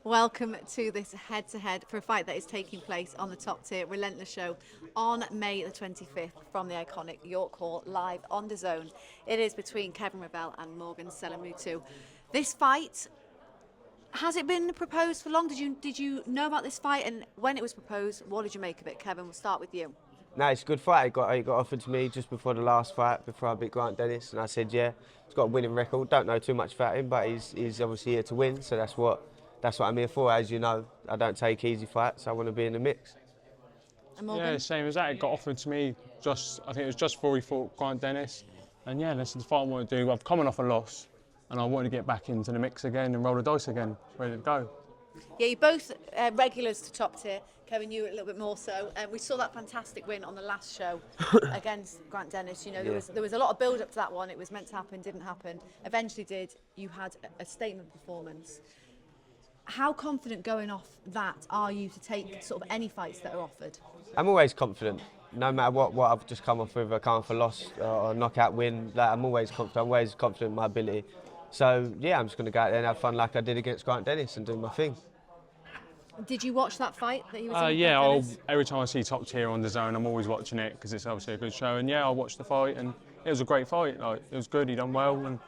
Welcome to this head-to-head for a fight that is taking place on the top tier Relentless show on May the 25th from the iconic York Hall, live on DAZN. It is between Kevin Reavell and Morgan Sellamuthu. This fight, has it been proposed for long? Did you know about this fight, and when it was proposed, what did you make of it? Kevin, we'll start with you. No, it's a good fight. It got offered to me just before the last fight, before I beat Grant Dennis, and I said, yeah, he's got a winning record. Don't know too much about him, but he's obviously here to win, so that's what I'm here for. As you know, I don't take easy fights. I want to be in the mix. Yeah, same as that. It got offered to me I think it was just before we fought Grant Dennis, and yeah, this is the fight I want to do. I've come off a loss, and I want to get back into the mix again and roll the dice again, ready to go. Yeah, you're both regulars to top tier. Kevin, you a little bit more so. We saw that fantastic win on the last show against Grant Dennis. You know, there was a lot of build up to that one. It was meant to happen, didn't happen. Eventually did. You had a statement performance. How confident going off that are you to take sort of any fights that are offered? I'm always confident. No matter what I've just come off with, a come off a loss or a knockout win, like, I'm always confident. I'm always confident in my ability. So yeah, I'm just going to go out there and have fun like I did against Grant Dennis and do my thing. Did you watch that fight that he was in? Yeah, every time I see top tier on DAZN, I'm always watching it because it's obviously a good show. And yeah, I watched the fight, and it was a great fight. Like, it was good. He done well, and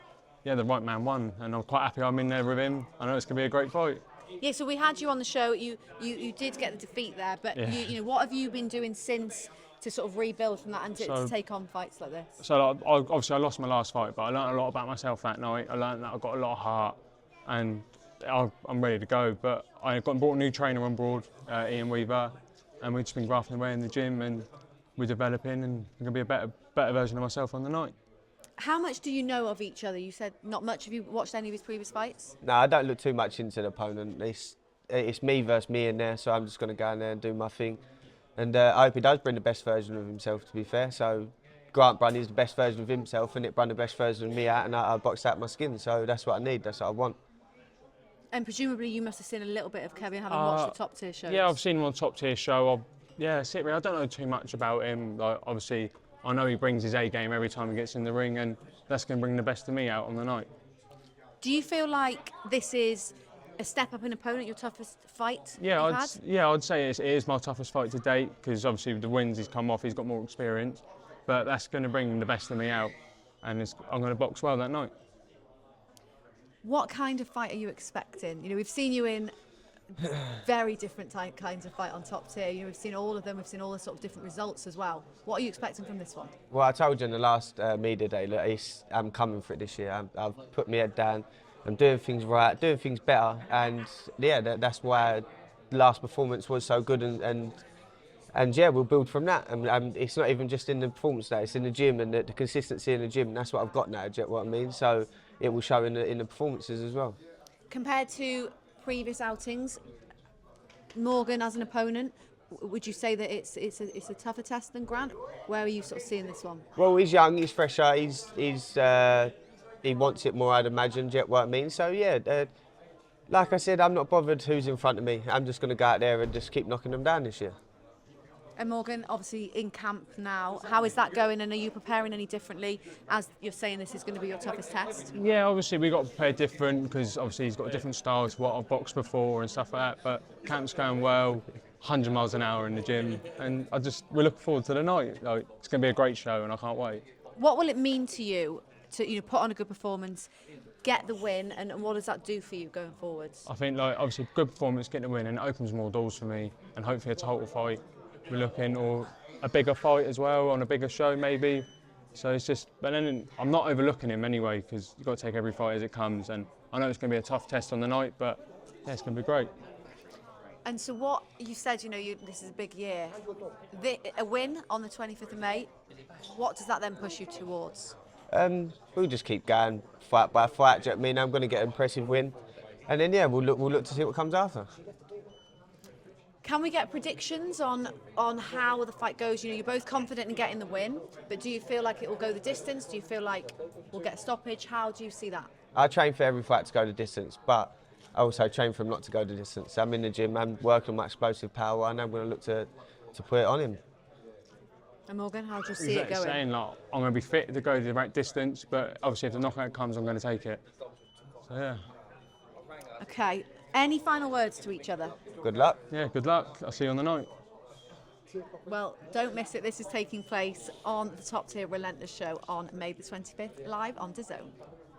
yeah, the right man won. And I'm quite happy I'm in there with him. I know it's going to be a great fight. Yeah, so we had you on the show. You did get the defeat there, but yeah. you know, what have you been doing since to sort of rebuild from that and to take on fights like this? So obviously I lost my last fight, but I learned a lot about myself that night. I learned that I've got a lot of heart, and I'm ready to go. But I brought a new trainer on board, Ian Weaver, and we've just been grafting away in the gym, and we're developing, and I'm going to be a better version of myself on the night. How much do you know of each other? You said not much. Have you watched any of his previous fights? No, I don't look too much into the opponent. It's me versus me in there, so I'm just going to go in there and do my thing. And I hope he does bring the best version of himself, to be fair. So Grant Brun is the best version of himself, and it brought the best version of me out, and I boxed out my skin. So that's what I need, that's what I want. And presumably you must have seen a little bit of Kevin having watched the top tier shows. Yeah, I've seen him on top tier show. Yeah, I don't know too much about him. Like, obviously, I know he brings his A game every time he gets in the ring, and that's going to bring the best of me out on the night. Do you feel like this is a step up in opponent, your toughest fight I'd say it is my toughest fight to date, because obviously with the wins he's come off, he's got more experience. But that's going to bring the best of me out, and I'm going to box well that night. What kind of fight are you expecting? You know, we've seen you in very different kinds of fight on top tier. You know, we've seen all of them. We've seen all the sort of different results as well. What are you expecting from this one? Well, I told you in the last media day, look, I'm coming for it this year. I've put my head down. I'm doing things right, doing things better, and yeah, that's why the last performance was so good, and yeah, we'll build from that. And it's not even just in the performance now; it's in the gym and the consistency in the gym. And that's what I've got now. Do you get what I mean? So it will show in the performances as well. Compared to previous outings, Morgan as an opponent, would you say that it's a tougher test than Grant? Where are you sort of seeing this one? Well, he's young, he's fresher, he wants it more, I'd imagine. Do you get what I mean? So yeah, like I said, I'm not bothered who's in front of me. I'm just going to go out there and just keep knocking them down this year. And Morgan, obviously in camp now, how is that going, and are you preparing any differently as you're saying this is going to be your toughest test? Yeah, obviously we got to prepare different, because obviously he's got a different style to what I've boxed before and stuff like that, but camp's going well, 100 miles an hour in the gym, and we're looking forward to the night. Like, it's going to be a great show, and I can't wait. What will it mean to you to put on a good performance, get the win, and what does that do for you going forwards? I think, like, obviously good performance, get the win, and it opens more doors for me, and hopefully a title fight. We're looking, or a bigger fight as well, on a bigger show maybe. So it's just, but then I'm not overlooking him anyway, because you've got to take every fight as it comes, and I know it's going to be a tough test on the night, but yeah, it's going to be great. And so what you said, this is a big year. A win on the 25th of May, what does that then push you towards? We'll just keep going, fight by fight. Do you know what I mean? I'm going to get an impressive win, and then yeah, we'll look to see what comes after. Can we get predictions on how the fight goes? You know, you're both confident in getting the win, but do you feel like it will go the distance? Do you feel like we'll get a stoppage? How do you see that? I train for every fight to go the distance, but I also train for him not to go the distance. I'm in the gym, I'm working on my explosive power, and I'm going to look to put it on him. And Morgan, how do you see it going? Saying, like, I'm going to be fit to go the right distance, but obviously if the knockout comes, I'm going to take it. So yeah. Okay, Any final words to each other? Good luck. Yeah, good luck. I'll see you on the night. Well, don't miss it. This is taking place on the top tier Relentless show on May the 25th, live on DAZN.